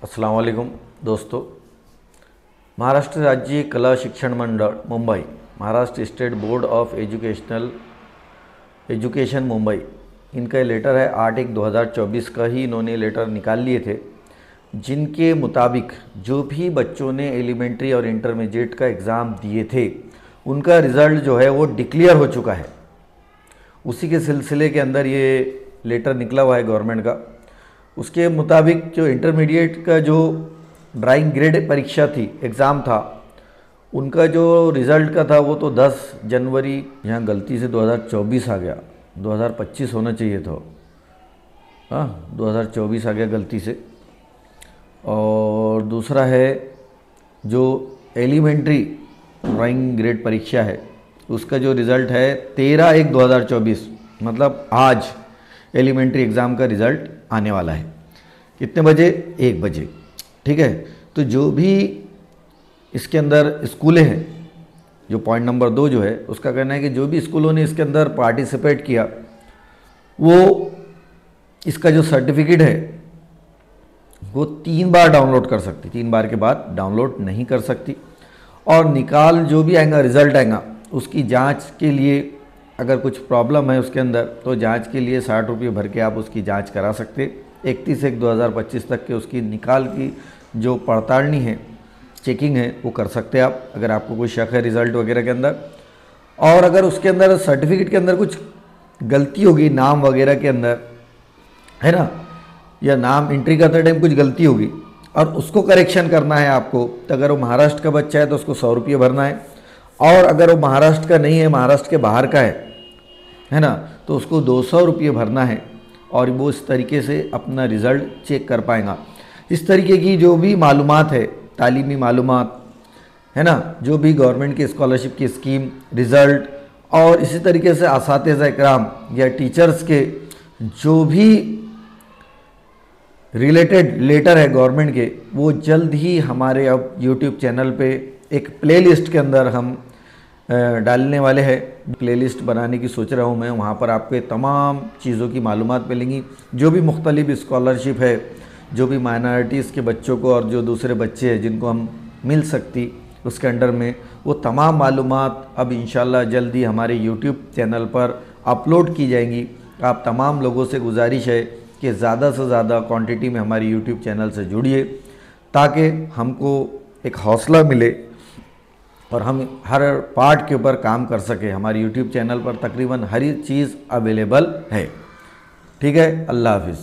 अस्सलाम वालेकुम दोस्तों। महाराष्ट्र राज्य कला शिक्षण मंडल Mumbai, Maharashtra state board of education Mumbai, इनका लेटर है 8/1/2024 का ही इन्होंने लेटर निकाल लिए थे, जिनके मुताबिक जो भी बच्चों ने एलिमेंट्री और इंटरमीडिएट का एग्ज़ाम दिए थे उनका रिज़ल्ट जो है वो डिक्लेयर हो चुका है। उसी के सिलसिले के अंदर ये लेटर निकला हुआ है गवर्नमेंट का। उसके मुताबिक जो इंटरमीडिएट का जो ड्राइंग ग्रेड परीक्षा थी, एग्ज़ाम था, उनका जो रिज़ल्ट का था वो तो 10 जनवरी, यहाँ गलती से 2024 आ गया, 2025 होना चाहिए था, हाँ 2024 आ गया गलती से। और दूसरा है जो एलिमेंट्री ड्राइंग ग्रेड परीक्षा है उसका जो रिज़ल्ट है 13/1/2024, मतलब आज एलिमेंट्री एग्ज़ाम का रिज़ल्ट आने वाला है। कितने बजे? 1 बजे। ठीक है, तो जो भी इसके अंदर स्कूलें हैं, जो पॉइंट नंबर 2 जो है उसका कहना है कि जो भी स्कूलों ने इसके अंदर पार्टिसिपेट किया वो इसका जो सर्टिफिकेट है वो 3 बार डाउनलोड कर सकती, 3 बार के बाद डाउनलोड नहीं कर सकती। और निकाल जो भी आएगा, रिज़ल्ट आएगा, उसकी जांच के लिए अगर कुछ प्रॉब्लम है उसके अंदर तो जांच के लिए 60 रुपये भर के आप उसकी जांच करा सकते। 31/1/2025 तक के उसकी निकाल की जो पड़तालनी है, चेकिंग है, वो कर सकते हैं आप, अगर आपको कोई शक है रिज़ल्ट वगैरह के अंदर। और अगर उसके अंदर सर्टिफिकेट के अंदर कुछ गलती होगी, नाम वगैरह के अंदर है ना, या नाम एंट्री करते टाइम कुछ गलती होगी और उसको करेक्शन करना है आपको, तो अगर वो महाराष्ट्र का बच्चा है तो उसको 100 रुपये भरना है। और अगर वो महाराष्ट्र का नहीं है, महाराष्ट्र के बाहर का है ना, तो उसको 200 रुपये भरना है और वो इस तरीके से अपना रिज़ल्ट चेक कर पाएगा। इस तरीके की जो भी मालूमात है, तालीमी मालूमात है ना, जो भी गवर्नमेंट की स्कॉलरशिप की स्कीम, रिज़ल्ट और इसी तरीके से असातिज़ा इकराम या टीचर्स के जो भी रिलेटेड लेटर है गवर्नमेंट के, वो जल्द ही हमारे अब यूट्यूब चैनल पे एक प्लेलिस्ट के अंदर हम डालने वाले हैं। प्लेलिस्ट बनाने की सोच रहा हूँ मैं, वहाँ पर आपके तमाम चीज़ों की मालूमात मिलेंगी। जो भी मुख्तलिफ स्कॉलरशिप है, जो भी माइनॉरिटीज़ के बच्चों को और जो दूसरे बच्चे हैं जिनको हम मिल सकती उसके अंडर में, वो तमाम मालूमात अब इंशाल्लाह जल्द ही हमारे यूट्यूब चैनल पर अपलोड की जाएंगी। आप तमाम लोगों से गुजारिश है कि ज़्यादा से ज़्यादा क्वांटिटी में हमारे यूट्यूब चैनल से जुड़िए, ताकि हमको एक हौसला मिले और हम हर पार्ट के ऊपर काम कर सके। हमारे यूट्यूब चैनल पर तकरीबन हर चीज़ अवेलेबल है। ठीक है, अल्लाह हाफिज़।